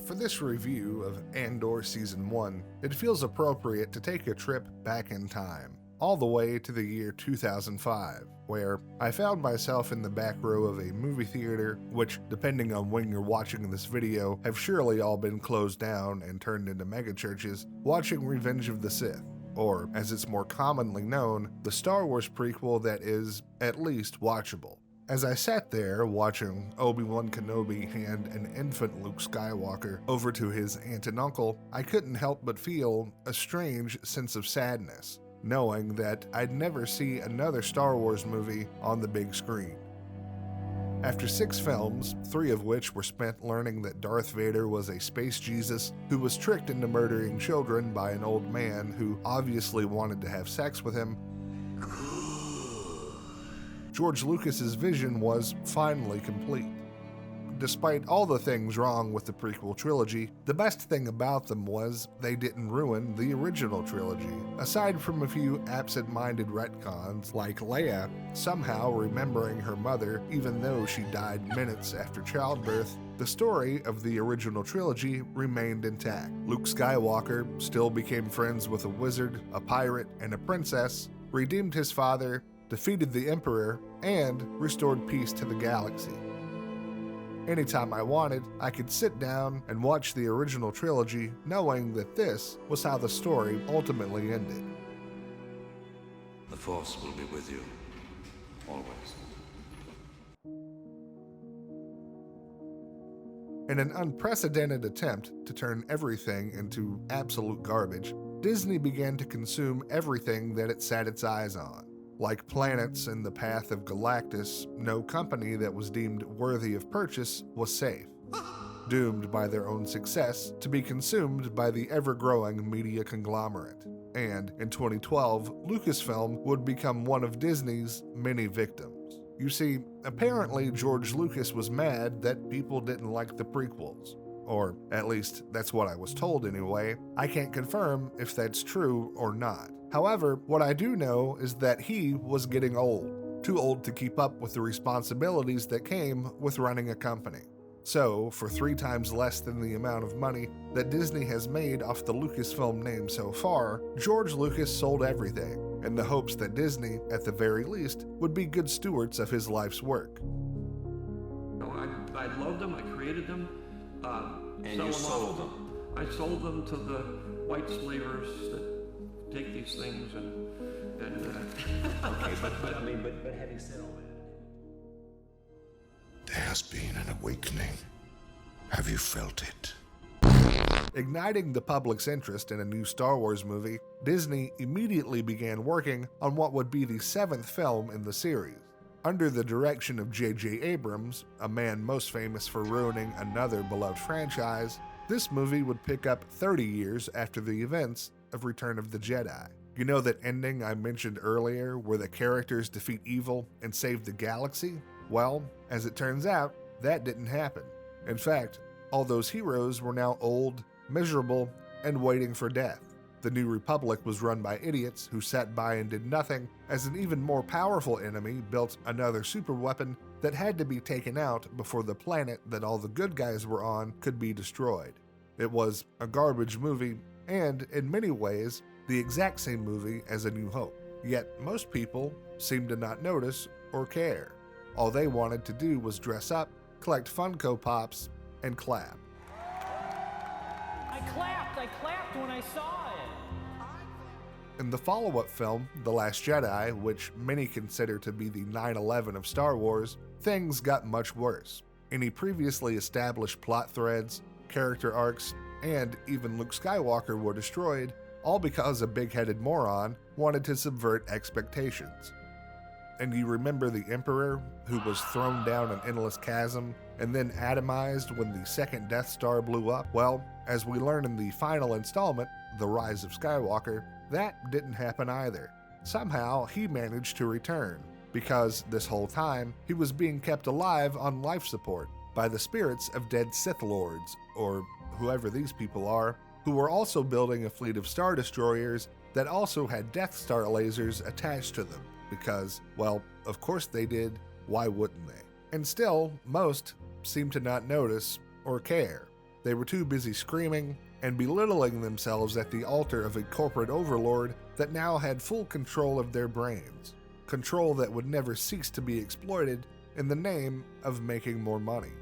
for this review of Andor Season 1, it feels appropriate to take a trip back in time, all the way to the year 2005, where I found myself in the back row of a movie theater, which, depending on when you're watching this video, have surely all been closed down and turned into megachurches, watching Revenge of the Sith, or, as it's more commonly known, the Star Wars prequel that is, at least, watchable. As I sat there watching Obi-Wan Kenobi hand an infant Luke Skywalker over to his aunt and uncle, I couldn't help but feel a strange sense of sadness, knowing that I'd never see another Star Wars movie on the big screen. After 6 films, 3 of which were spent learning that Darth Vader was a space Jesus who was tricked into murdering children by an old man who obviously wanted to have sex with him, George Lucas's vision was finally complete. Despite all the things wrong with the prequel trilogy, the best thing about them was they didn't ruin the original trilogy. Aside from a few absent-minded retcons, like Leia somehow remembering her mother even though she died minutes after childbirth, the story of the original trilogy remained intact. Luke Skywalker still became friends with a wizard, a pirate, and a princess, redeemed his father, defeated the Emperor, and restored peace to the galaxy. Anytime I wanted, I could sit down and watch the original trilogy knowing that this was how the story ultimately ended. The Force will be with you, always. In an unprecedented attempt to turn everything into absolute garbage, Disney began to consume everything that it set its eyes on. Like planets in the path of Galactus, no company that was deemed worthy of purchase was safe, doomed by their own success to be consumed by the ever-growing media conglomerate. And in 2012, Lucasfilm would become one of Disney's many victims. You see, apparently George Lucas was mad that people didn't like the prequels. Or at least, that's what I was told anyway. I can't confirm if that's true or not. However, what I do know is that he was getting old, too old to keep up with the responsibilities that came with running a company. So, for 3 times less than the amount of money that Disney has made off the Lucasfilm name so far, George Lucas sold everything, in the hopes that Disney, at the very least, would be good stewards of his life's work. I loved them, I created them. And you sold them? I sold them to the white slavers that take these things and Okay, but having said all that, there has been an awakening. Have you felt it? Igniting the public's interest in a new Star Wars movie, Disney immediately began working on what would be the 7th film in the series. Under the direction of J.J. Abrams, a man most famous for ruining another beloved franchise, this movie would pick up 30 years after the events of Return of the Jedi. You know that ending I mentioned earlier where the characters defeat evil and save the galaxy? Well, as it turns out, that didn't happen. In fact, all those heroes were now old, miserable, and waiting for death. The New Republic was run by idiots who sat by and did nothing, as an even more powerful enemy built another superweapon that had to be taken out before the planet that all the good guys were on could be destroyed. It was a garbage movie, and in many ways, the exact same movie as A New Hope. Yet most people seemed to not notice or care. All they wanted to do was dress up, collect Funko Pops, and clap. I clapped when I saw it. In the follow-up film, The Last Jedi, which many consider to be the 9/11 of Star Wars, things got much worse. Any previously established plot threads, character arcs, and even Luke Skywalker were destroyed, all because a big-headed moron wanted to subvert expectations. And you remember the Emperor, who was thrown down an endless chasm and then atomized when the second Death Star blew up? Well, as we learn in the final installment, The Rise of Skywalker, that didn't happen either. Somehow, he managed to return, because this whole time, he was being kept alive on life support by the spirits of dead Sith Lords, or whoever these people are, who were also building a fleet of Star Destroyers that also had Death Star lasers attached to them, because, well, of course they did, why wouldn't they? And still, most seem to not notice or care. They were too busy screaming and belittling themselves at the altar of a corporate overlord that now had full control of their brains, control that would never cease to be exploited in the name of making more money.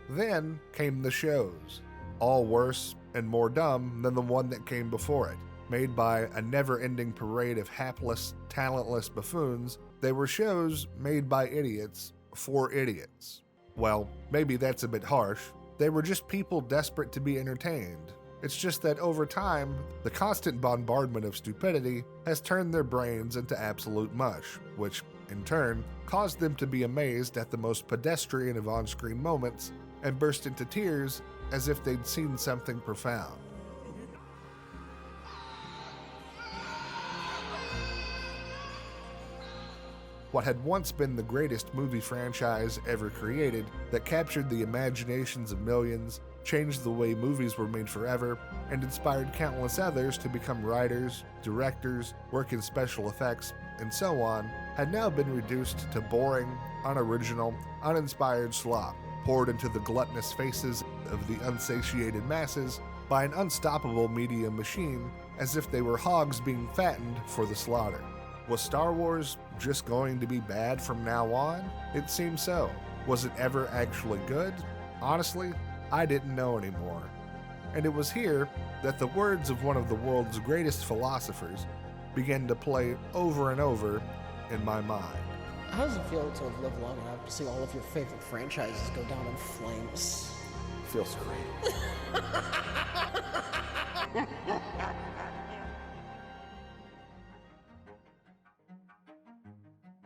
Then came the shows, all worse and more dumb than the one that came before it. Made by a never-ending parade of hapless, talentless buffoons, they were shows made by idiots for idiots. Well, maybe that's a bit harsh. They were just people desperate to be entertained. It's just that over time, the constant bombardment of stupidity has turned their brains into absolute mush, which, in turn, caused them to be amazed at the most pedestrian of on-screen moments and burst into tears as if they'd seen something profound. What had once been the greatest movie franchise ever created, that captured the imaginations of millions, changed the way movies were made forever, and inspired countless others to become writers, directors, work in special effects, and so on, had now been reduced to boring, unoriginal, uninspired slop, poured into the gluttonous faces of the unsatiated masses by an unstoppable media machine, as if they were hogs being fattened for the slaughter. Was Star Wars just going to be bad from now on? It seemed so. Was it ever actually good? Honestly, I didn't know anymore. And it was here that the words of one of the world's greatest philosophers began to play over and over in my mind. How does it feel to have lived long enough to see all of your favorite franchises go down in flames? Feels great.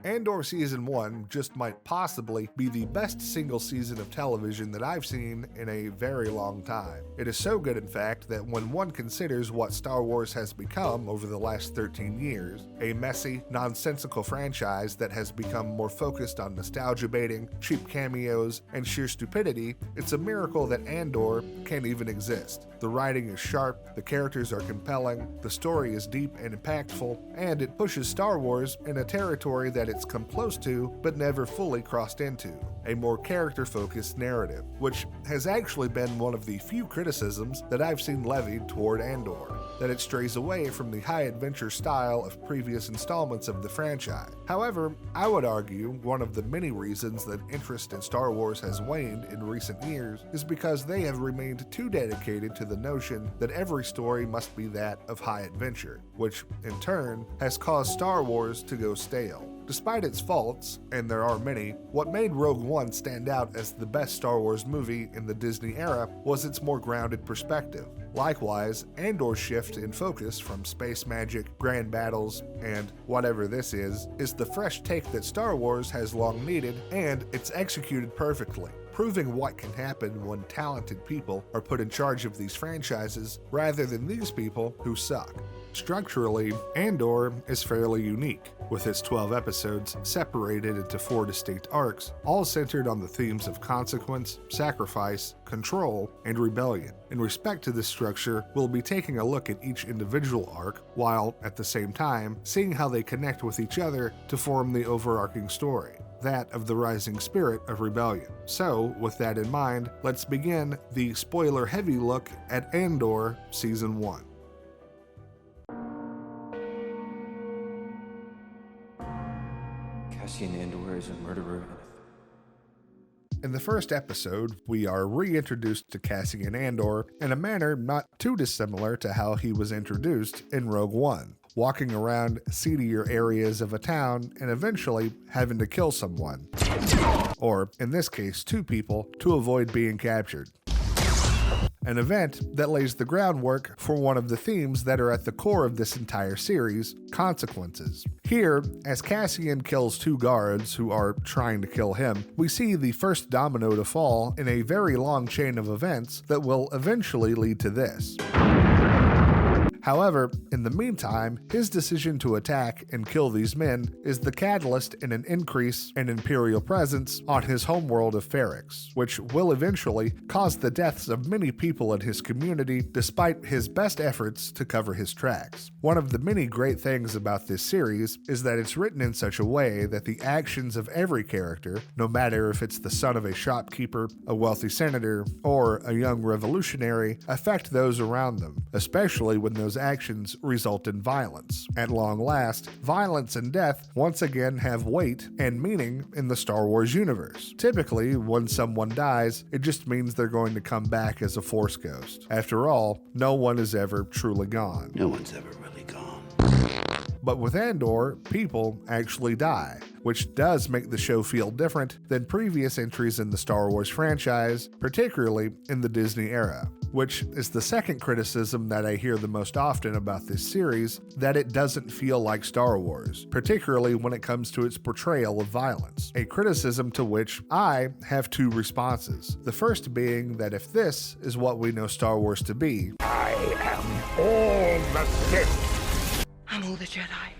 Andor Season 1 just might possibly be the best single season of television that I've seen in a very long time. It is so good, in fact, that when one considers what Star Wars has become over the last 13 years, a messy, nonsensical franchise that has become more focused on nostalgia baiting, cheap cameos, and sheer stupidity, it's a miracle that Andor can even exist. The writing is sharp, the characters are compelling, the story is deep and impactful, and it pushes Star Wars in a territory that it's come close to but never fully crossed into, a more character-focused narrative, which has actually been one of the few criticisms that I've seen levied toward Andor, that it strays away from the high-adventure style of previous installments of the franchise. However, I would argue one of the many reasons that interest in Star Wars has waned in recent years is because they have remained too dedicated to the notion that every story must be that of high adventure, which, in turn, has caused Star Wars to go stale. Despite its faults, and there are many, what made Rogue One stand out as the best Star Wars movie in the Disney era was its more grounded perspective. Likewise, Andor's shift in focus from space magic, grand battles, and whatever this is the fresh take that Star Wars has long needed, and it's executed perfectly, proving what can happen when talented people are put in charge of these franchises rather than these people who suck. Structurally, Andor is fairly unique, with its 12 episodes separated into 4 distinct arcs, all centered on the themes of consequence, sacrifice, control, and rebellion. In respect to this structure, we'll be taking a look at each individual arc, while, at the same time, seeing how they connect with each other to form the overarching story, that of the rising spirit of rebellion. So, with that in mind, let's begin the spoiler-heavy look at Andor Season 1. Cassian Andor is a murderer. In the first episode, we are reintroduced to Cassian Andor in a manner not too dissimilar to how he was introduced in Rogue One, walking around seedier areas of a town and eventually having to kill someone, or in this case 2 people, to avoid being captured. An event that lays the groundwork for one of the themes that are at the core of this entire series, consequences. Here, as Cassian kills 2 guards who are trying to kill him, we see the first domino to fall in a very long chain of events that will eventually lead to this. However, in the meantime, his decision to attack and kill these men is the catalyst in an increase in Imperial presence on his homeworld of Ferrix, which will eventually cause the deaths of many people in his community despite his best efforts to cover his tracks. One of the many great things about this series is that it's written in such a way that the actions of every character, no matter if it's the son of a shopkeeper, a wealthy senator, or a young revolutionary, affect those around them, especially when those actions result in violence. At long last, violence and death once again have weight and meaning in the Star Wars universe. Typically, when someone dies, it just means they're going to come back as a Force ghost. After all, no one is ever truly gone. No one's ever really gone. But with Andor, people actually die, which does make the show feel different than previous entries in the Star Wars franchise, particularly in the Disney era, which is the second criticism that I hear the most often about this series, that it doesn't feel like Star Wars, particularly when it comes to its portrayal of violence, a criticism to which I have two responses. The first being that if this is what we know Star Wars to be, I am all the Sith. I'm all the Jedi.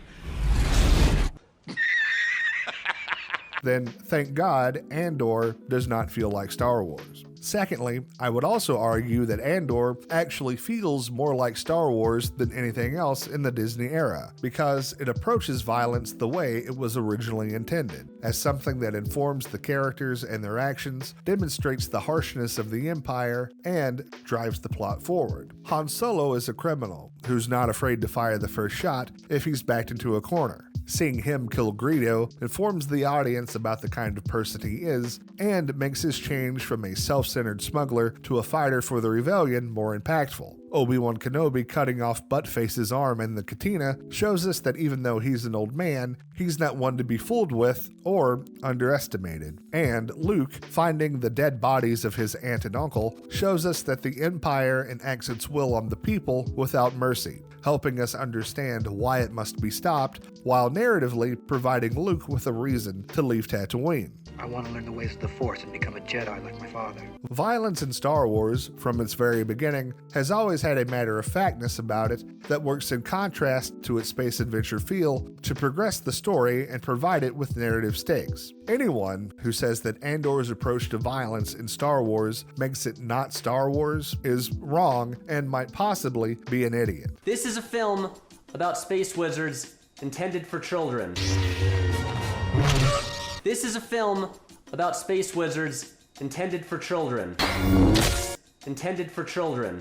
then thank God Andor does not feel like Star Wars. Secondly, I would also argue that Andor actually feels more like Star Wars than anything else in the Disney era, because it approaches violence the way it was originally intended, as something that informs the characters and their actions, demonstrates the harshness of the Empire, and drives the plot forward. Han Solo is a criminal who's not afraid to fire the first shot if he's backed into a corner. Seeing him kill Greedo informs the audience about the kind of person he is, and makes his change from a self-centered smuggler to a fighter for the rebellion more impactful. Obi-Wan Kenobi cutting off Buttface's arm in the Katina shows us that even though he's an old man, he's not one to be fooled with or underestimated. And Luke finding the dead bodies of his aunt and uncle shows us that the Empire enacts its will on the people without mercy, helping us understand why it must be stopped, while narratively providing Luke with a reason to leave Tatooine. I want to learn the ways of the Force and become a Jedi like my father. Violence in Star Wars, from its very beginning, has always had a matter-of-factness about it that works in contrast to its space adventure feel to progress the story and provide it with narrative stakes. Anyone who says that Andor's approach to violence in Star Wars makes it not Star Wars is wrong and might possibly be an idiot. This is a film about space wizards intended for children. This is a film about space wizards intended for children. Intended for children.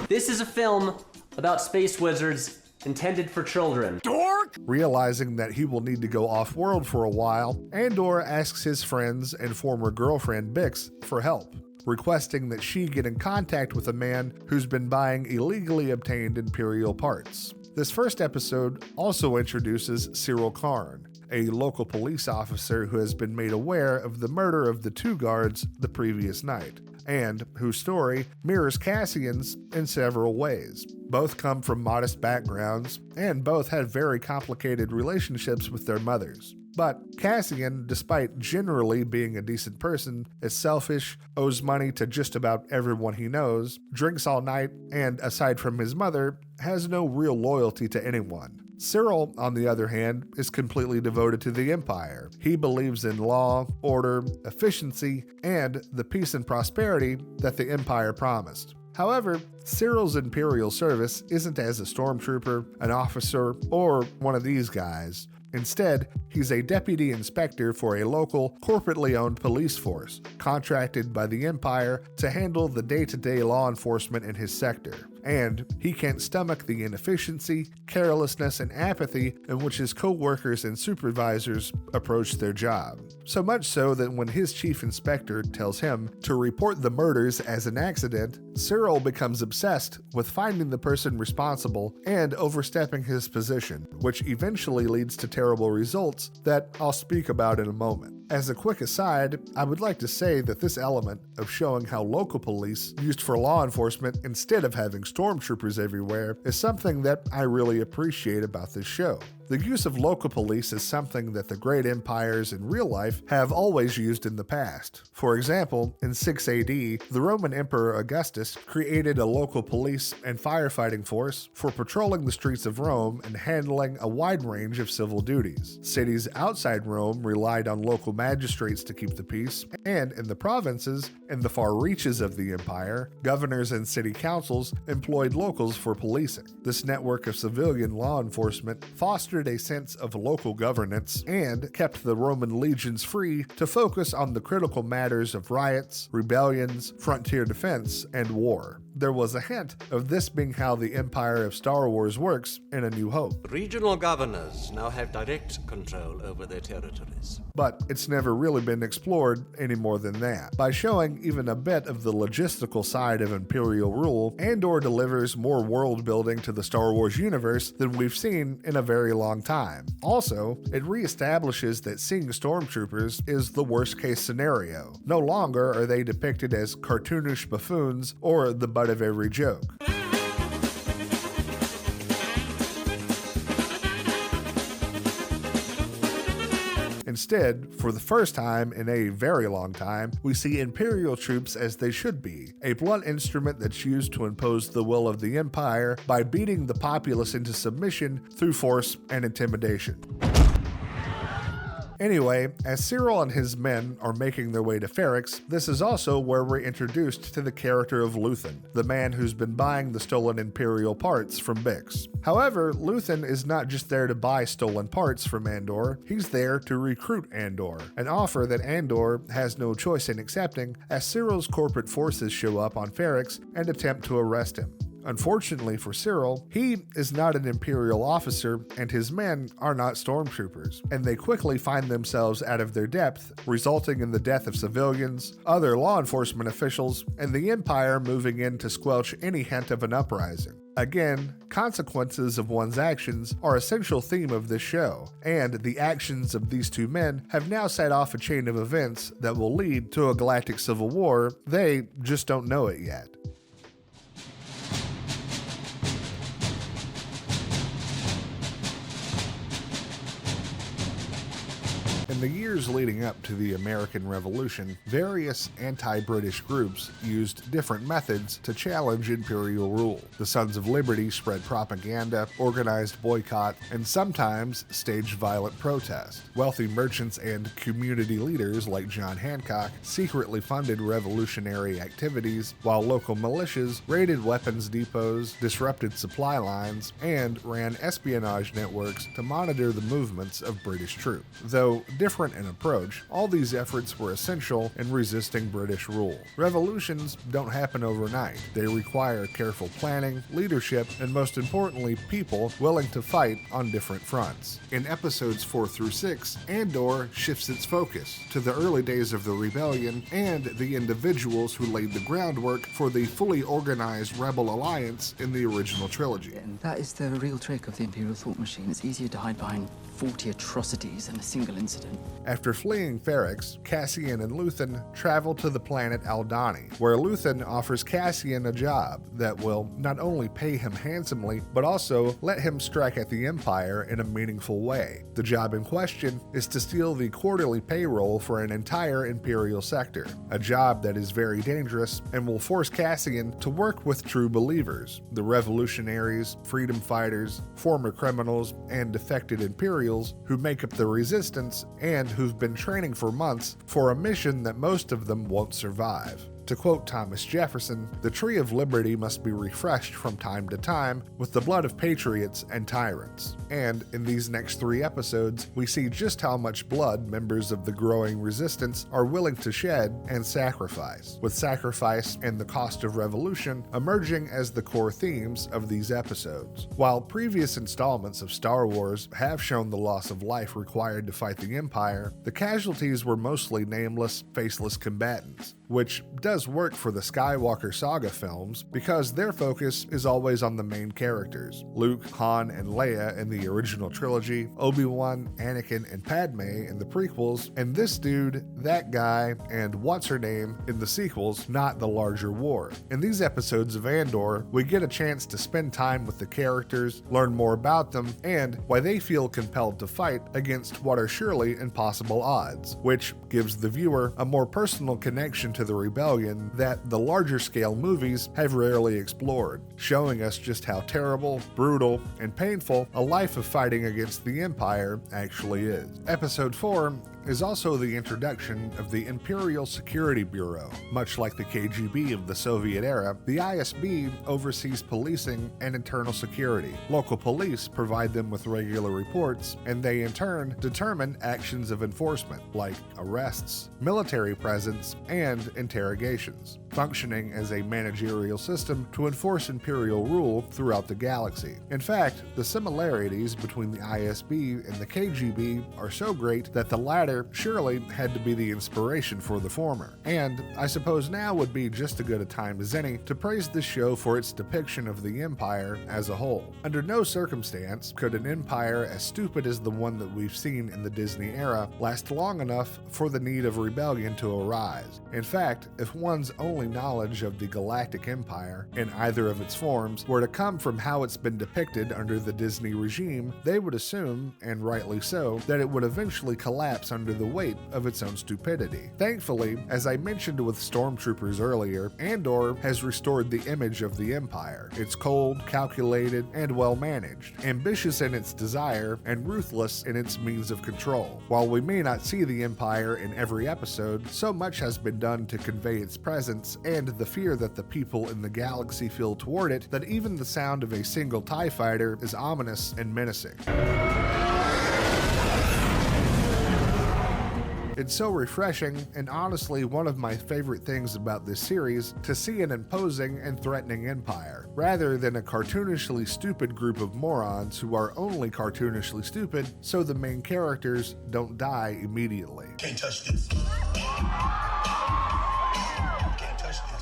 This is a film about space wizards intended for children. Dork! Realizing that he will need to go off-world for a while, Andor asks his friends and former girlfriend Bix for help, requesting that she get in contact with a man who's been buying illegally obtained Imperial parts. This first episode also introduces Cyril Karn, a local police officer who has been made aware of the murder of the two guards the previous night, and whose story mirrors Cassian's in several ways. Both come from modest backgrounds, and both had very complicated relationships with their mothers. But Cassian, despite generally being a decent person, is selfish, owes money to just about everyone he knows, drinks all night, and aside from his mother, has no real loyalty to anyone. Cyril, on the other hand, is completely devoted to the Empire. He believes in law, order, efficiency, and the peace and prosperity that the Empire promised. However, Cyril's Imperial service isn't as a stormtrooper, an officer, or one of these guys. Instead, he's a deputy inspector for a local, corporately owned police force, contracted by the Empire to handle the day-to-day law enforcement in his sector. And he can't stomach the inefficiency, carelessness, and apathy in which his co-workers and supervisors approach their job. So much so that when his chief inspector tells him to report the murders as an accident, Cyril becomes obsessed with finding the person responsible and overstepping his position, which eventually leads to terrible results that I'll speak about in a moment. As a quick aside, I would like to say that this element of showing how local police used for law enforcement instead of having stormtroopers everywhere is something that I really appreciate about this show. The use of local police is something that the great empires in real life have always used in the past. For example, in 6 AD, the Roman Emperor Augustus created a local police and firefighting force for patrolling the streets of Rome and handling a wide range of civil duties. Cities outside Rome relied on local magistrates to keep the peace, and in the provinces, in the far reaches of the empire, governors and city councils employed locals for policing. This network of civilian law enforcement fostered a sense of local governance and kept the Roman legions free to focus on the critical matters of riots, rebellions, frontier defense, and war. There was a hint of this being how the Empire of Star Wars works in A New Hope. Regional governors now have direct control over their territories. But it's never really been explored any more than that. By showing even a bit of the logistical side of Imperial rule, Andor delivers more world building to the Star Wars universe than we've seen in a very long time. Also, it reestablishes that seeing stormtroopers is the worst case scenario. No longer are they depicted as cartoonish buffoons or the butt of every joke. Instead, for the first time in a very long time, we see Imperial troops as they should be, a blunt instrument that's used to impose the will of the Empire by beating the populace into submission through force and intimidation. Anyway, as Cyril and his men are making their way to Ferrix, this is also where we're introduced to the character of Luthen, the man who's been buying the stolen Imperial parts from Bix. However, Luthen is not just there to buy stolen parts from Andor, he's there to recruit Andor, an offer that Andor has no choice in accepting as Cyril's corporate forces show up on Ferrix and attempt to arrest him. Unfortunately for Cyril, he is not an Imperial officer and his men are not stormtroopers, and they quickly find themselves out of their depth, resulting in the death of civilians, other law enforcement officials, and the Empire moving in to squelch any hint of an uprising. Again, consequences of one's actions are a central theme of this show, and the actions of these two men have now set off a chain of events that will lead to a galactic civil war. They just don't know it yet. In the years leading up to the American Revolution, various anti-British groups used different methods to challenge Imperial rule. The Sons of Liberty spread propaganda, organized boycott, and sometimes staged violent protest. Wealthy merchants and community leaders like John Hancock secretly funded revolutionary activities, while local militias raided weapons depots, disrupted supply lines, and ran espionage networks to monitor the movements of British troops. Though different in approach, all these efforts were essential in resisting British rule. Revolutions don't happen overnight. They require careful planning, leadership, and most importantly, people willing to fight on different fronts. In episodes 4 through 6, Andor shifts its focus to the early days of the rebellion and the individuals who laid the groundwork for the fully organized rebel alliance in the original trilogy. And that is the real trick of the Imperial thought machine. It's easier to hide behind 40 atrocities in a single incident. After fleeing Ferrix, Cassian and Luthen travel to the planet Aldhani, where Luthen offers Cassian a job that will not only pay him handsomely, but also let him strike at the Empire in a meaningful way. The job in question is to steal the quarterly payroll for an entire Imperial sector, a job that is very dangerous and will force Cassian to work with true believers, the revolutionaries, freedom fighters, former criminals, and defected Imperials who make up the resistance and who've been training for months for a mission that most of them won't survive. To quote Thomas Jefferson, the tree of liberty must be refreshed from time to time with the blood of patriots and tyrants. And in these next 3 episodes, we see just how much blood members of the growing resistance are willing to shed and sacrifice, with sacrifice and the cost of revolution emerging as the core themes of these episodes. While previous installments of Star Wars have shown the loss of life required to fight the Empire, the casualties were mostly nameless, faceless combatants. which does work for the Skywalker saga films because their focus is always on the main characters: Luke, Han, and Leia in the original trilogy, Obi-Wan, Anakin, and Padme in the prequels, and this dude, that guy, and what's-her-name in the sequels, not the larger war. In these episodes of Andor, we get a chance to spend time with the characters, learn more about them, and why they feel compelled to fight against what are surely impossible odds, which gives the viewer a more personal connection to the rebellion that the larger scale movies have rarely explored, showing us just how terrible, brutal, and painful a life of fighting against the Empire actually is. Episode 4 is also the introduction of the Imperial Security Bureau. Much like the KGB of the Soviet era, the ISB oversees policing and internal security. Local police provide them with regular reports, and they in turn determine actions of enforcement, like arrests, military presence, and interrogations, functioning as a managerial system to enforce Imperial rule throughout the galaxy. In fact, the similarities between the ISB and the KGB are so great that the latter surely had to be the inspiration for the former. And I suppose now would be just as good a time as any to praise this show for its depiction of the Empire as a whole. Under no circumstance could an empire as stupid as the one that we've seen in the Disney era last long enough for the need of rebellion to arise. In fact, if one's only knowledge of the Galactic Empire, in either of its forms, were to come from how it's been depicted under the Disney regime, they would assume, and rightly so, that it would eventually collapse under the weight of its own stupidity. Thankfully, as I mentioned with Stormtroopers earlier, Andor has restored the image of the Empire. It's cold, calculated, and well managed, ambitious in its desire, and ruthless in its means of control. While we may not see the Empire in every episode, so much has been done to convey its presence and the fear that the people in the galaxy feel toward it that even the sound of a single TIE fighter is ominous and menacing. It's so refreshing, and honestly one of my favorite things about this series, to see an imposing and threatening empire, rather than a cartoonishly stupid group of morons who are only cartoonishly stupid so the main characters don't die immediately. Can't touch this.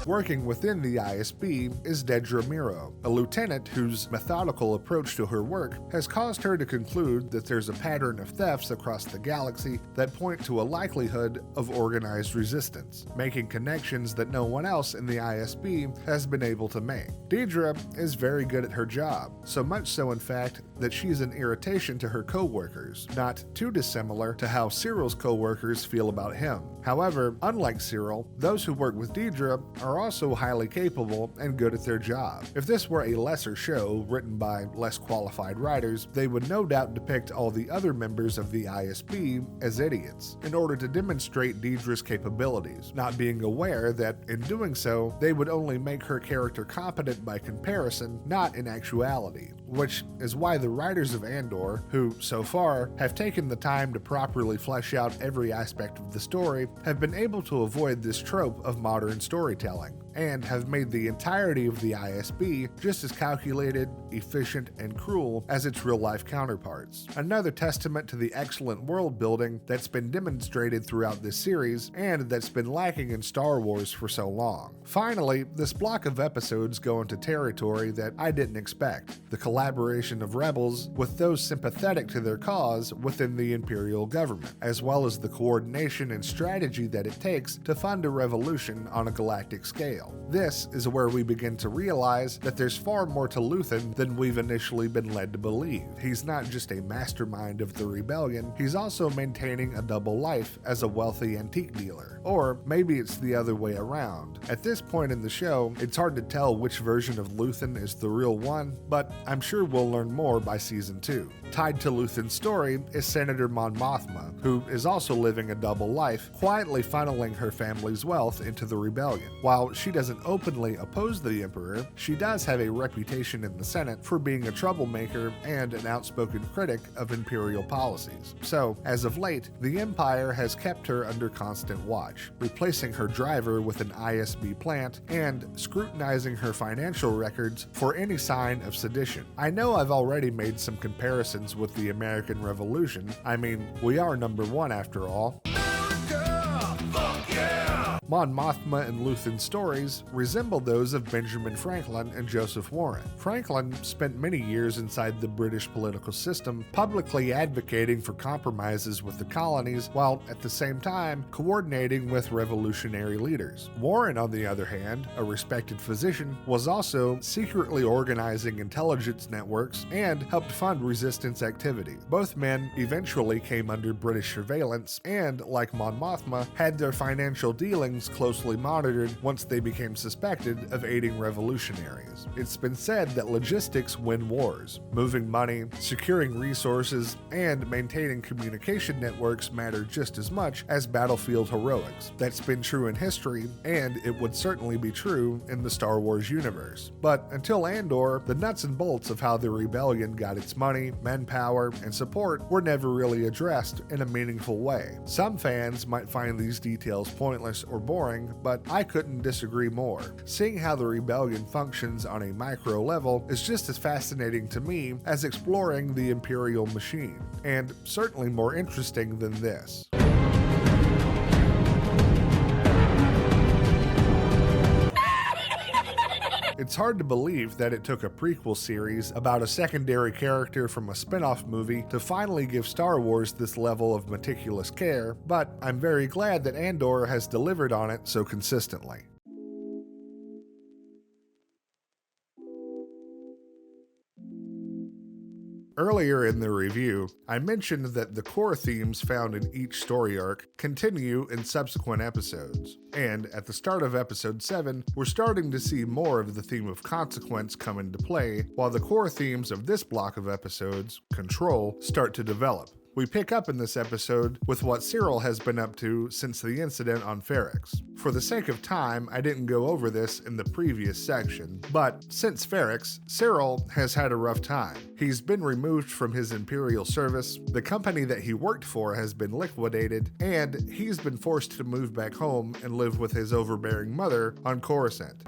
Working within the ISB is Dedra Miro, a lieutenant whose methodical approach to her work has caused her to conclude that there's a pattern of thefts across the galaxy that point to a likelihood of organized resistance, making connections that no one else in the ISB has been able to make. Dedra is very good at her job, so much so in fact that she's an irritation to her co-workers, not too dissimilar to how Cyril's co-workers feel about him. However, unlike Cyril, those who work with Dedra are also highly capable and good at their job. If this were a lesser show written by less qualified writers, they would no doubt depict all the other members of the ISB as idiots in order to demonstrate Dedra's capabilities, not being aware that in doing so, they would only make her character competent by comparison, not in actuality. Which is why the writers of Andor, who so far have taken the time to properly flesh out every aspect of the story, have been able to avoid this trope of modern storytelling, and have made the entirety of the ISB just as calculated, efficient, and cruel as its real-life counterparts. Another testament to the excellent world building that's been demonstrated throughout this series, and that's been lacking in Star Wars for so long. Finally, this block of episodes go into territory that I didn't expect: the collaboration of rebels with those sympathetic to their cause within the Imperial government, as well as the coordination and strategy that it takes to fund a revolution on a galactic scale. This is where we begin to realize that there's far more to Luthen than we've initially been led to believe. He's not just a mastermind of the rebellion, he's also maintaining a double life as a wealthy antique dealer. Or maybe it's the other way around. At this point in the show, it's hard to tell which version of Luthen is the real one, but I'm sure we'll learn more by season 2. Tied to Luthen's story is Senator Mon Mothma, who is also living a double life, quietly funneling her family's wealth into the rebellion. While she doesn't openly oppose the Emperor, she does have a reputation in the Senate for being a troublemaker and an outspoken critic of Imperial policies. So, as of late, the Empire has kept her under constant watch, replacing her driver with an ISB plant and scrutinizing her financial records for any sign of sedition. I know I've already made some comparisons with the American Revolution. I mean, we are number one after all. Mon Mothma and Luthen's stories resemble those of Benjamin Franklin and Joseph Warren. Franklin spent many years inside the British political system, publicly advocating for compromises with the colonies, while at the same time coordinating with revolutionary leaders. Warren, on the other hand, a respected physician, was also secretly organizing intelligence networks and helped fund resistance activity. Both men eventually came under British surveillance and, like Mon Mothma, had their financial dealings closely monitored once they became suspected of aiding revolutionaries. It's been said that logistics win wars. Moving money, securing resources, and maintaining communication networks matter just as much as battlefield heroics. That's been true in history, and it would certainly be true in the Star Wars universe. But until Andor, the nuts and bolts of how the rebellion got its money, manpower, and support were never really addressed in a meaningful way. Some fans might find these details pointless or boring, but I couldn't disagree more. Seeing how the rebellion functions on a micro level is just as fascinating to me as exploring the Imperial machine, and certainly more interesting than this. It's hard to believe that it took a prequel series about a secondary character from a spin-off movie to finally give Star Wars this level of meticulous care, but I'm very glad that Andor has delivered on it so consistently. Earlier in the review, I mentioned that the core themes found in each story arc continue in subsequent episodes, and at the start of episode 7, we're starting to see more of the theme of consequence come into play, while the core themes of this block of episodes, control, start to develop. We pick up in this episode with what Cyril has been up to since the incident on Ferrix. For the sake of time, I didn't go over this in the previous section, but since Ferrix, Cyril has had a rough time. He's been removed from his Imperial service, the company that he worked for has been liquidated, and he's been forced to move back home and live with his overbearing mother on Coruscant.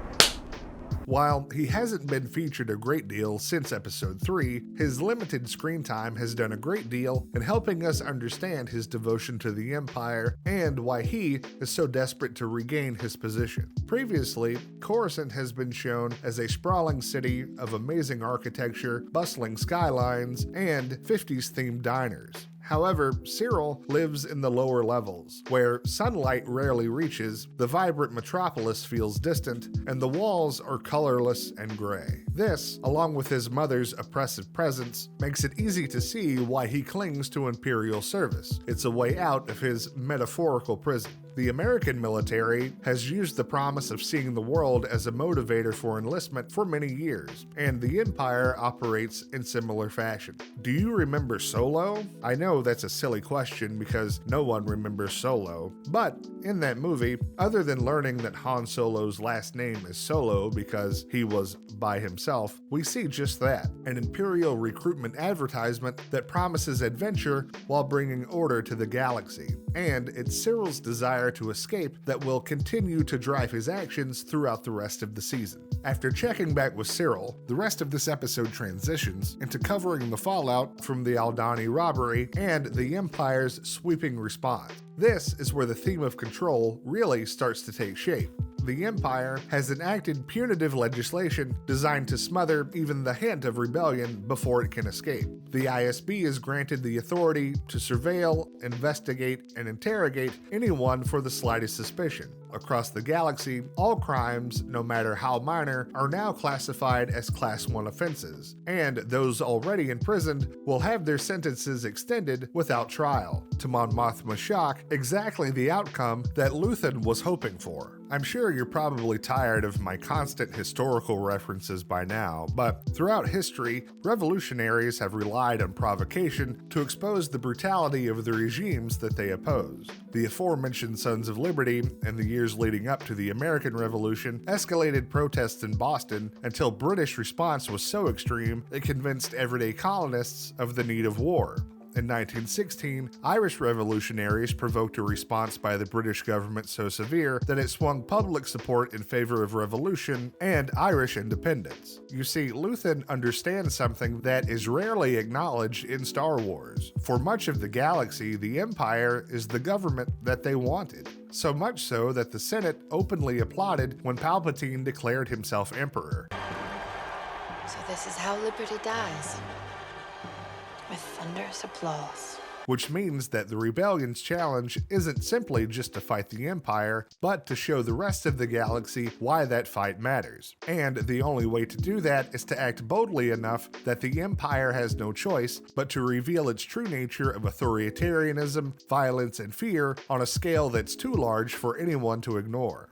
While he hasn't been featured a great deal since episode 3, his limited screen time has done a great deal in helping us understand his devotion to the Empire and why he is so desperate to regain his position. Previously, Coruscant has been shown as a sprawling city of amazing architecture, bustling skylines, and 50s-themed diners. However, Cyril lives in the lower levels, where sunlight rarely reaches, the vibrant metropolis feels distant, and the walls are colorless and gray. This, along with his mother's oppressive presence, makes it easy to see why he clings to Imperial service. It's a way out of his metaphorical prison. The American military has used the promise of seeing the world as a motivator for enlistment for many years, and the Empire operates in similar fashion. Do you remember Solo? I know that's a silly question because no one remembers Solo, but in that movie, other than learning that Han Solo's last name is Solo because he was by himself, we see just that, an Imperial recruitment advertisement that promises adventure while bringing order to the galaxy. And it's Cyril's desire to escape that will continue to drive his actions throughout the rest of the season. After checking back with Cyril, the rest of this episode transitions into covering the fallout from the Aldhani robbery and the Empire's sweeping response. This is where the theme of control really starts to take shape. The Empire has enacted punitive legislation designed to smother even the hint of rebellion before it can escape. The ISB is granted the authority to surveil, investigate, and interrogate anyone for the slightest suspicion. Across the galaxy, all crimes, no matter how minor, are now classified as Class 1 offenses, and those already imprisoned will have their sentences extended without trial. To Mon Mothma's shock, exactly the outcome that Luthen was hoping for. I'm sure you're probably tired of my constant historical references by now, but throughout history, revolutionaries have relied on provocation to expose the brutality of the regimes that they oppose. The aforementioned Sons of Liberty, in the years leading up to the American Revolution, escalated protests in Boston until British response was so extreme it convinced everyday colonists of the need of war. In 1916, Irish revolutionaries provoked a response by the British government so severe that it swung public support in favor of revolution and Irish independence. You see, Luthen understands something that is rarely acknowledged in Star Wars. For much of the galaxy, the Empire is the government that they wanted. so much so that the Senate openly applauded when Palpatine declared himself emperor. So this is how liberty dies. With thunderous applause. Which means that the rebellion's challenge isn't simply just to fight the Empire, but to show the rest of the galaxy why that fight matters. And the only way to do that is to act boldly enough that the Empire has no choice but to reveal its true nature of authoritarianism, violence, and fear on a scale that's too large for anyone to ignore.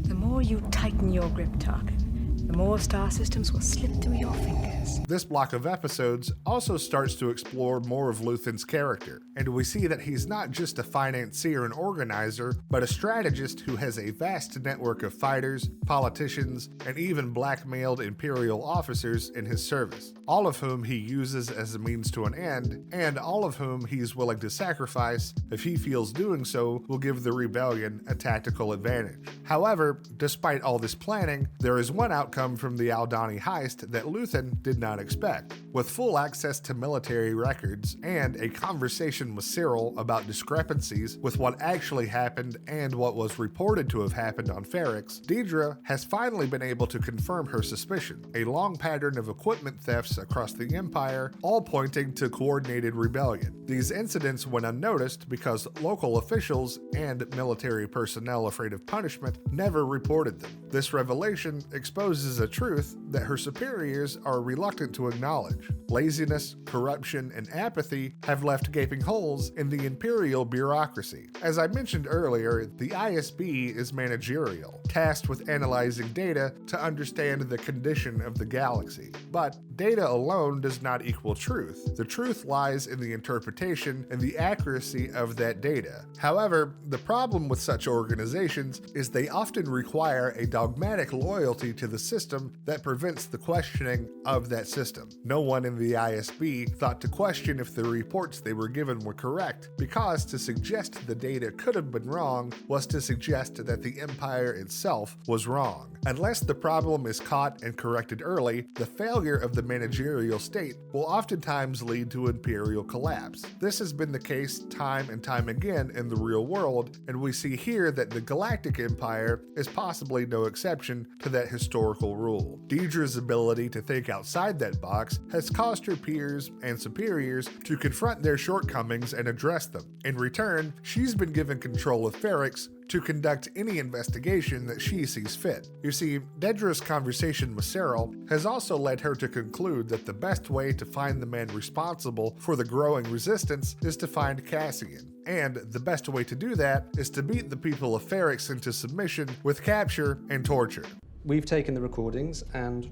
The more you tighten your grip, Tarkin, the more star systems will slip through your fingers. This block of episodes also starts to explore more of Luthen's character, and we see that he's not just a financier and organizer, but a strategist who has a vast network of fighters, politicians, and even blackmailed Imperial officers in his service, all of whom he uses as a means to an end, and all of whom he's willing to sacrifice if he feels doing so will give the rebellion a tactical advantage. However, despite all this planning, there is one outcome from the Aldhani heist that Luthen did not expect. With full access to military records and a conversation with Cyril about discrepancies with what actually happened and what was reported to have happened on Ferrix, Dedra has finally been able to confirm her suspicion, a long pattern of equipment thefts across the Empire, all pointing to coordinated rebellion. These incidents went unnoticed because local officials and military personnel afraid of punishment never reported them. This revelation exposes a truth that her superiors are reluctant to acknowledge. Laziness, corruption, and apathy have left gaping holes in the Imperial bureaucracy. As I mentioned earlier, the ISB is managerial, tasked with analyzing data to understand the condition of the galaxy. But data alone does not equal truth. The truth lies in the interpretation and the accuracy of that data. However, the problem with such organizations is they often require a dogmatic loyalty to the system that prevents the questioning of that system. No one in the ISB thought to question if the reports they were given were correct, because to suggest the data could have been wrong was to suggest that the Empire itself was wrong. Unless the problem is caught and corrected early, the failure of the managerial state will oftentimes lead to Imperial collapse. This has been the case time and time again in the real world, and we see here that the Galactic Empire is possibly no exception to that historical rule. Dedra's ability to think outside that box has caused her peers and superiors to confront their shortcomings and address them. In return, she's been given control of Ferrix to conduct any investigation that she sees fit. You see, Dedra's conversation with Cyril has also led her to conclude that the best way to find the man responsible for the growing resistance is to find Cassian. And the best way to do that is to beat the people of Ferrix into submission with capture and torture. We've taken the recordings and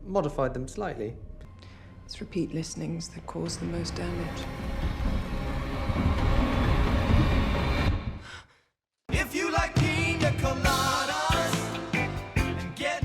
modified them slightly. It's repeat listenings that cause the most damage. If you like pina coladas and get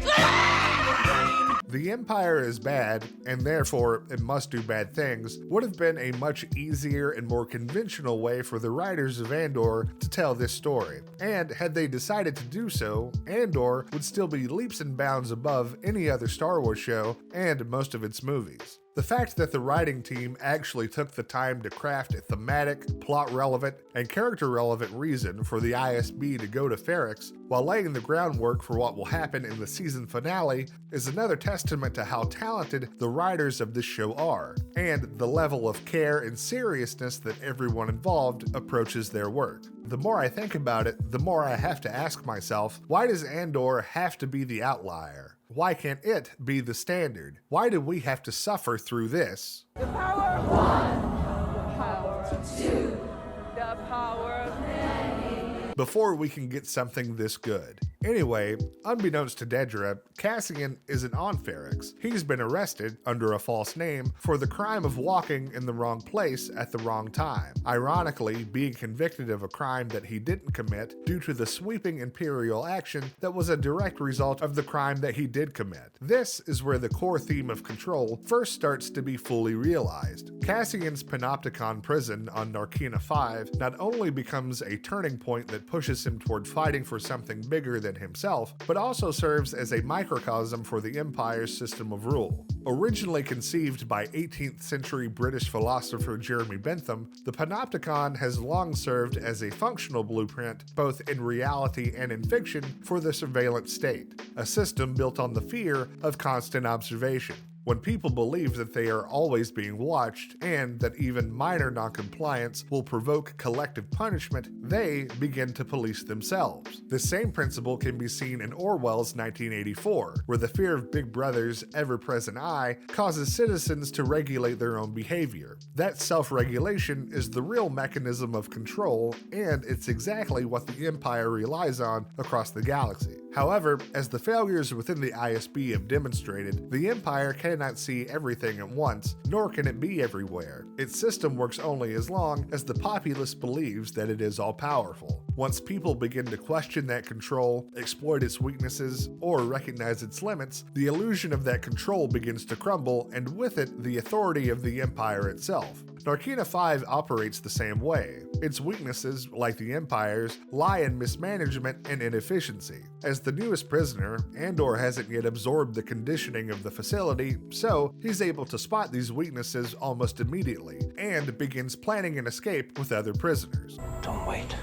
The Empire is bad, and therefore it must do bad things, would have been a much easier and more conventional way for the writers of Andor to tell this story. And had they decided to do so, Andor would still be leaps and bounds above any other Star Wars show and most of its movies. The fact that the writing team actually took the time to craft a thematic, plot-relevant, and character-relevant reason for the ISB to go to Ferrix while laying the groundwork for what will happen in the season finale is another testament to how talented the writers of this show are, and the level of care and seriousness that everyone involved approaches their work. The more I think about it, the more I have to ask myself, why does Andor have to be the outlier? Why can't it be the standard? Why do we have to suffer through this? The power of one, the power of two, the power of many. Before we can get something this good. Anyway, unbeknownst to Dedra, Cassian isn't on Ferrix. He's been arrested, under a false name, for the crime of walking in the wrong place at the wrong time, ironically being convicted of a crime that he didn't commit due to the sweeping Imperial action that was a direct result of the crime that he did commit. This is where the core theme of control first starts to be fully realized. Cassian's Panopticon prison on Narkina 5 not only becomes a turning point that pushes him toward fighting for something bigger than himself, but also serves as a microcosm for the Empire's system of rule. Originally conceived by 18th century British philosopher Jeremy Bentham, the panopticon has long served as a functional blueprint, both in reality and in fiction, for the surveillance state, a system built on the fear of constant observation. When people believe that they are always being watched and that even minor noncompliance will provoke collective punishment, they begin to police themselves. The same principle can be seen in Orwell's 1984, where the fear of Big Brother's ever-present eye causes citizens to regulate their own behavior. That self-regulation is the real mechanism of control, and it's exactly what the Empire relies on across the galaxy. However, as the failures within the ISB have demonstrated, the Empire cannot see everything at once, nor can it be everywhere. Its system works only as long as the populace believes that it is all-powerful. Once people begin to question that control, exploit its weaknesses, or recognize its limits, the illusion of that control begins to crumble, and with it, the authority of the Empire itself. Narkina 5 operates the same way. Its weaknesses, like the Empire's, lie in mismanagement and inefficiency. As the newest prisoner, Andor hasn't yet absorbed the conditioning of the facility, so he's able to spot these weaknesses almost immediately, and begins planning an escape with other prisoners. Don't wait.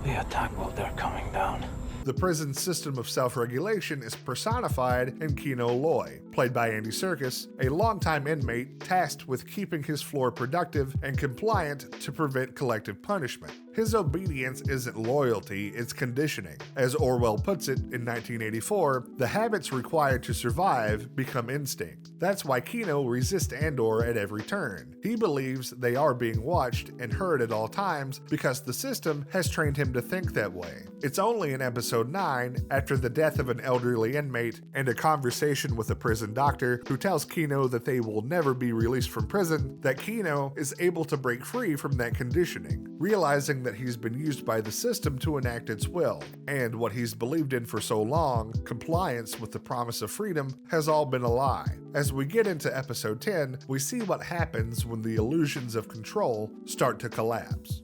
We attack while they're coming down. The prison's system of self-regulation is personified in Kino Loy, played by Andy Serkis, a longtime inmate tasked with keeping his floor productive and compliant to prevent collective punishment. His obedience isn't loyalty, it's conditioning. As Orwell puts it in 1984, the habits required to survive become instinct. That's why Kino resists Andor at every turn. He believes they are being watched and heard at all times because the system has trained him to think that way. It's only in episode 9, after the death of an elderly inmate and a conversation with a prison doctor who tells Kino that they will never be released from prison, that Kino is able to break free from that conditioning, realizing that he's been used by the system to enact its will, and what he's believed in for so long, compliance with the promise of freedom, has all been a lie. As we get into episode 10, we see what happens when the illusions of control start to collapse.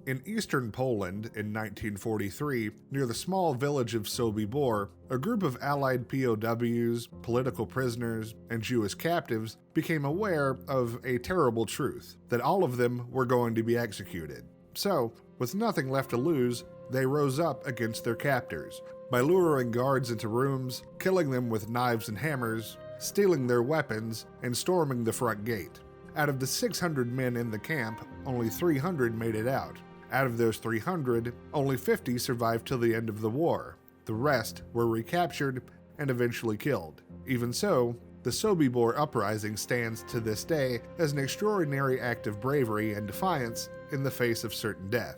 In eastern Poland in 1943, near the small village of Sobibor, a group of Allied POWs, political prisoners, and Jewish captives became aware of a terrible truth, that all of them were going to be executed. So, with nothing left to lose, they rose up against their captors by luring guards into rooms, killing them with knives and hammers, stealing their weapons, and storming the front gate. Out of the 600 men in the camp, only 300 made it out. Out of those 300, only 50 survived till the end of the war. The rest were recaptured and eventually killed. Even so, the Sobibor uprising stands to this day as an extraordinary act of bravery and defiance in the face of certain death.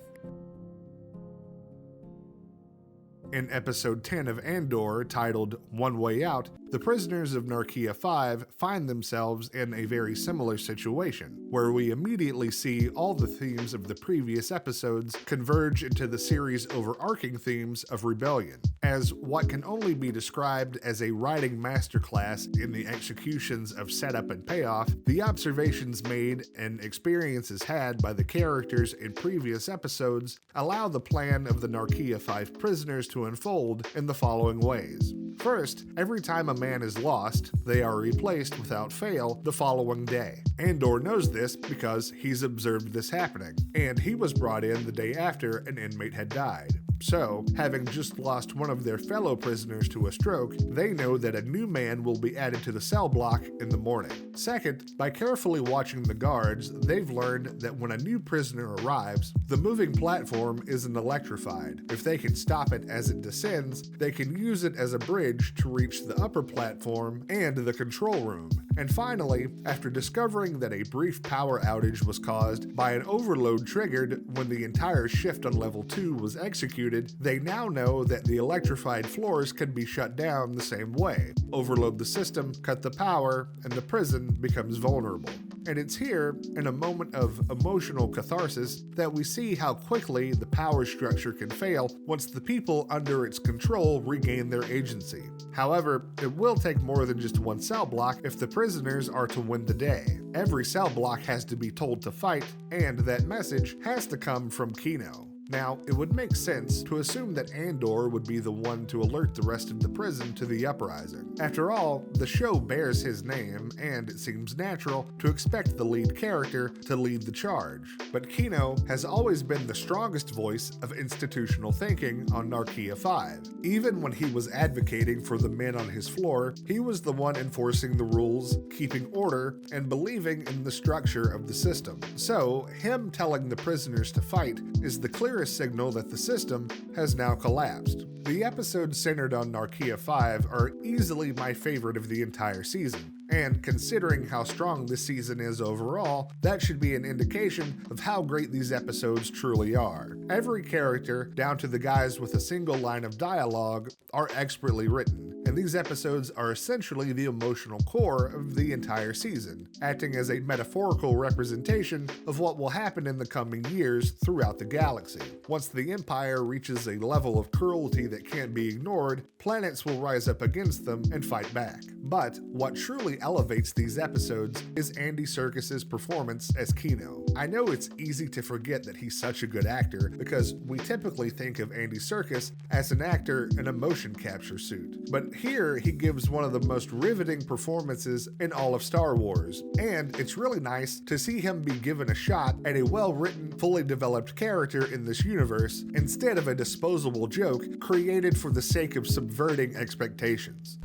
In episode 10 of Andor, titled One Way Out, the prisoners of Narkina 5 find themselves in a very similar situation, where we immediately see all the themes of the previous episodes converge into the series' overarching themes of rebellion. As what can only be described as a writing masterclass in the executions of setup and payoff, the observations made and experiences had by the characters in previous episodes allow the plan of the Narkina 5 prisoners to unfold in the following ways. First, every time a man is lost, they are replaced without fail the following day. Andor knows this because he's observed this happening, and he was brought in the day after an inmate had died. So, having just lost one of their fellow prisoners to a stroke, they know that a new man will be added to the cell block in the morning. Second, by carefully watching the guards, they've learned that when a new prisoner arrives, the moving platform isn't electrified. If they can stop it as it descends, they can use it as a bridge to reach the upper platform and the control room. And finally, after discovering that a brief power outage was caused by an overload triggered when the entire shift on level 2 was executed, they now know that the electrified floors can be shut down the same way. Overload the system, cut the power, and the prison becomes vulnerable. And it's here, in a moment of emotional catharsis, that we see how quickly the power structure can fail once the people under its control regain their agency. However, it will take more than just one cell block if the prisoners are to win the day. Every cell block has to be told to fight, and that message has to come from Kino. Now, it would make sense to assume that Andor would be the one to alert the rest of the prison to the uprising. After all, the show bears his name, and it seems natural to expect the lead character to lead the charge. But Kino has always been the strongest voice of institutional thinking on Narkina 5. Even when he was advocating for the men on his floor, he was the one enforcing the rules, keeping order, and believing in the structure of the system. So, him telling the prisoners to fight is the clearest signal that the system has now collapsed. The episodes centered on Narkina 5 are easily my favorite of the entire season, and considering how strong this season is overall, that should be an indication of how great these episodes truly are. Every character, down to the guys with a single line of dialogue, are expertly written, and these episodes are essentially the emotional core of the entire season, acting as a metaphorical representation of what will happen in the coming years throughout the galaxy. Once the Empire reaches a level of cruelty that can't be ignored, planets will rise up against them and fight back. But what truly elevates these episodes is Andy Serkis's performance as Kino. I know it's easy to forget that he's such a good actor because we typically think of Andy Serkis as an actor in a motion capture suit. But here he gives one of the most riveting performances in all of Star Wars, and it's really nice to see him be given a shot at a well-written, fully developed character in this universe instead of a disposable joke created for the sake of subverting expectations.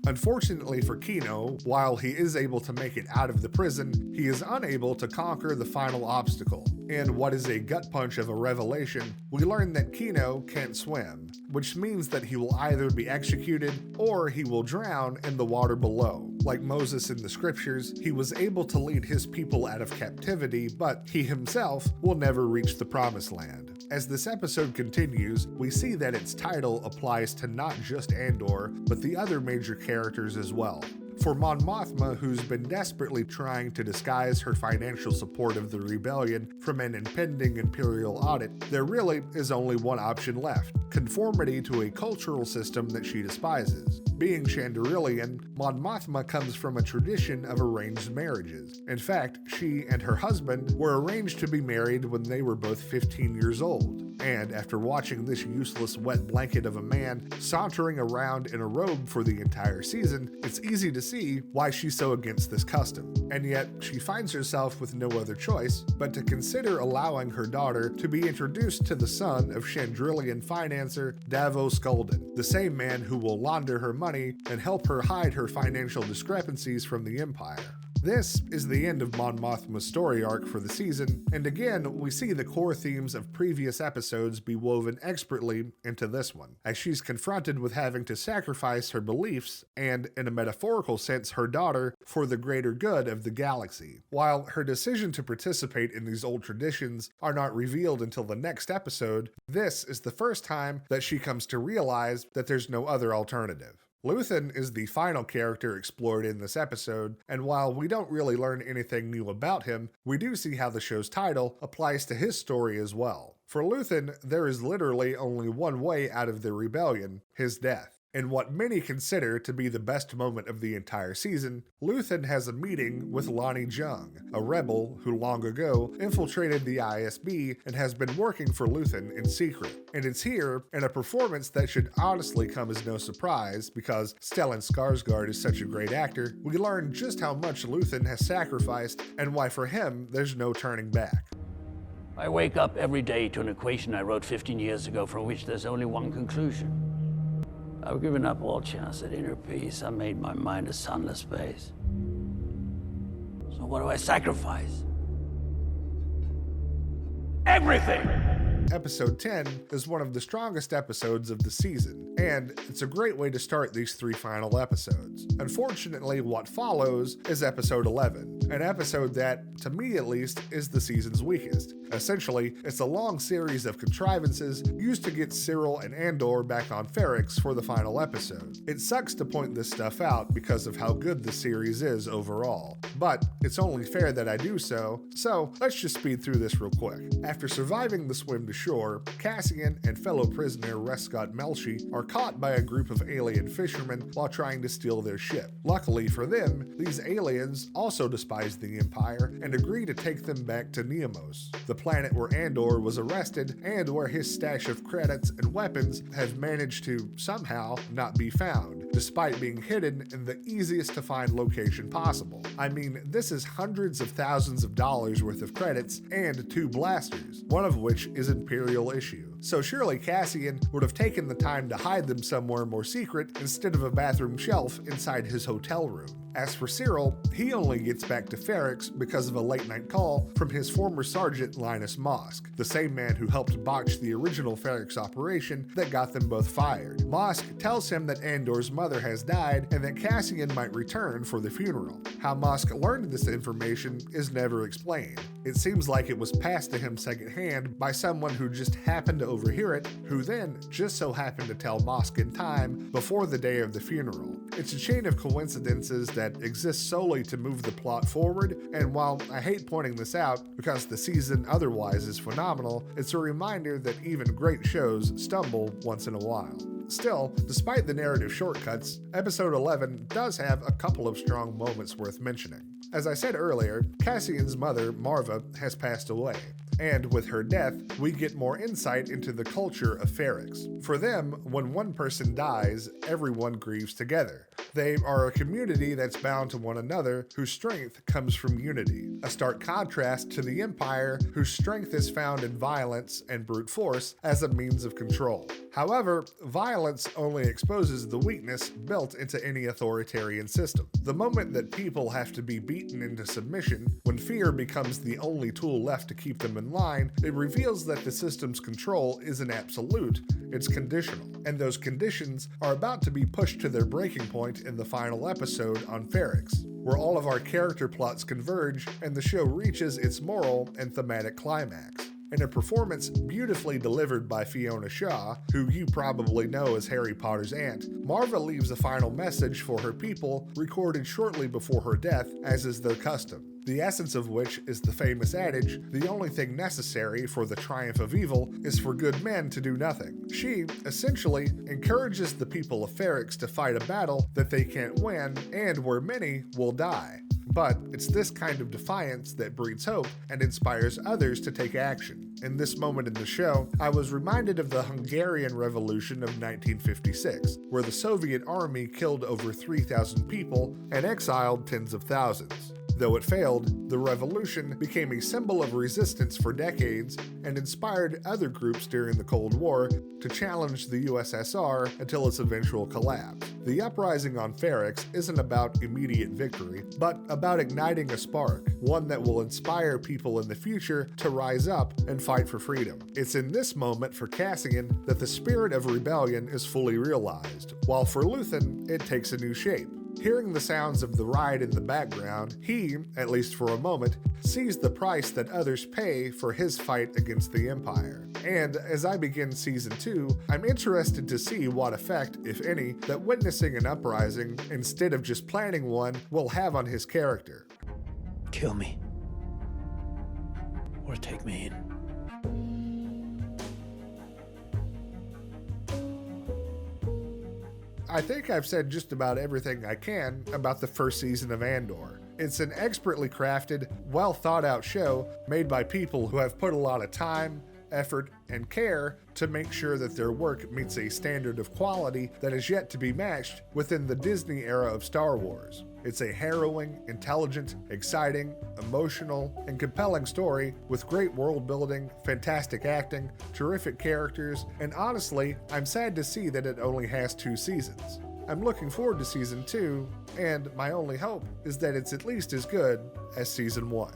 Unfortunately for Kino, while he is able to make it out of the prison, he is unable to conquer the final obstacle. In what is a gut punch of a revelation, we learn that Kino can't swim, which means that he will either be executed or he will drown in the water below. Like Moses in the scriptures, he was able to lead his people out of captivity, but he himself will never reach the promised land. As this episode continues, we see that its title applies to not just Andor, but the other major characters as well. For Mon Mothma, who's been desperately trying to disguise her financial support of the rebellion from an impending Imperial audit, there really is only one option left: conformity to a cultural system that she despises. Being Chandrilian, Mon Mothma comes from a tradition of arranged marriages. In fact, she and her husband were arranged to be married when they were both 15 years old. And after watching this useless wet blanket of a man sauntering around in a robe for the entire season, it's easy to see why she's so against this custom. And yet, she finds herself with no other choice but to consider allowing her daughter to be introduced to the son of Chandrilian financier Davos Skulden, the same man who will launder her money and help her hide her financial discrepancies from the Empire. This is the end of Mon Mothma's story arc for the season, and again, we see the core themes of previous episodes be woven expertly into this one, as she's confronted with having to sacrifice her beliefs, and in a metaphorical sense, her daughter, for the greater good of the galaxy. While her decision to participate in these old traditions are not revealed until the next episode, this is the first time that she comes to realize that there's no other alternative. Luthen is the final character explored in this episode, and while we don't really learn anything new about him, we do see how the show's title applies to his story as well. For Luthen, there is literally only one way out of the rebellion: his death. In what many consider to be the best moment of the entire season, Luthen has a meeting with Lonnie Jung, a rebel who long ago infiltrated the ISB and has been working for Luthen in secret. And it's here, in a performance that should honestly come as no surprise because Stellan Skarsgård is such a great actor, we learn just how much Luthen has sacrificed and why for him there's no turning back. I wake up every day to an equation I wrote 15 years ago from which there's only one conclusion. I've given up all chance at inner peace. I made my mind a sunless space. So what do I sacrifice? Everything! Episode 10 is one of the strongest episodes of the season, and it's a great way to start these three final episodes. Unfortunately, what follows is episode 11, an episode that, to me at least, is the season's weakest. Essentially, it's a long series of contrivances used to get Cyril and Andor back on Ferrix for the final episode. It sucks to point this stuff out because of how good the series is overall, but it's only fair that I do so let's just speed through this real quick. After surviving the swim to shore, Cassian and fellow prisoner Rescott Melshi are caught by a group of alien fishermen while trying to steal their ship. Luckily for them, these aliens also despise the Empire and agree to take them back to Neomos, the planet where Andor was arrested and where his stash of credits and weapons have managed to somehow not be found, despite being hidden in the easiest to find location possible. I mean, this is hundreds of thousands of dollars worth of credits and 2 blasters, one of which is Imperial issue. So surely Cassian would have taken the time to hide them somewhere more secret instead of a bathroom shelf inside his hotel room. As for Cyril, he only gets back to Ferrix because of a late-night call from his former sergeant Linus Mosk, the same man who helped botch the original Ferrix operation that got them both fired. Mosk tells him that Andor's mother has died and that Cassian might return for the funeral. How Mosk learned this information is never explained. It seems like it was passed to him secondhand by someone who just happened to overhear it, who then just so happened to tell Mosk in time before the day of the funeral. It's a chain of coincidences that exists solely to move the plot forward, and while I hate pointing this out because the season otherwise is phenomenal, it's a reminder that even great shows stumble once in a while. Still, despite the narrative shortcuts, episode 11 does have a couple of strong moments worth mentioning. As I said earlier, Cassian's mother, Marva, has passed away, and with her death, we get more insight into the culture of Ferrix. For them, when one person dies, everyone grieves together. They are a community that's bound to one another, whose strength comes from unity, a stark contrast to the Empire, whose strength is found in violence and brute force as a means of control. However, violence only exposes the weakness built into any authoritarian system. The moment that people have to be beaten into submission, when fear becomes the only tool left to keep them in line, it reveals that the system's control isn't absolute, it's conditional. And those conditions are about to be pushed to their breaking point in the final episode on Ferrix, where all of our character plots converge and the show reaches its moral and thematic climax. In a performance beautifully delivered by Fiona Shaw, who you probably know as Harry Potter's aunt, Marva leaves a final message for her people recorded shortly before her death, as is their custom. The essence of which is the famous adage, the only thing necessary for the triumph of evil is for good men to do nothing. She, essentially, encourages the people of Ferrix to fight a battle that they can't win and where many will die. But it's this kind of defiance that breeds hope and inspires others to take action. In this moment in the show, I was reminded of the Hungarian Revolution of 1956, where the Soviet army killed over 3,000 people and exiled tens of thousands. Though it failed, the revolution became a symbol of resistance for decades and inspired other groups during the Cold War to challenge the USSR until its eventual collapse. The uprising on Ferrix isn't about immediate victory, but about igniting a spark, one that will inspire people in the future to rise up and fight for freedom. It's in this moment for Cassian that the spirit of rebellion is fully realized, while for Luthen, it takes a new shape. Hearing the sounds of the ride in the background, he, at least for a moment, sees the price that others pay for his fight against the Empire. And as I begin Season 2, I'm interested to see what effect, if any, that witnessing an uprising, instead of just planning one, will have on his character. Kill me. Or take me in. I think I've said just about everything I can about the first season of Andor. It's an expertly crafted, well thought out show made by people who have put a lot of time, effort, and care to make sure that their work meets a standard of quality that is yet to be matched within the Disney era of Star Wars. It's a harrowing, intelligent, exciting, emotional, and compelling story with great world building, fantastic acting, terrific characters, and honestly, I'm sad to see that it only has 2 seasons. I'm looking forward to Season 2, and my only hope is that it's at least as good as Season 1.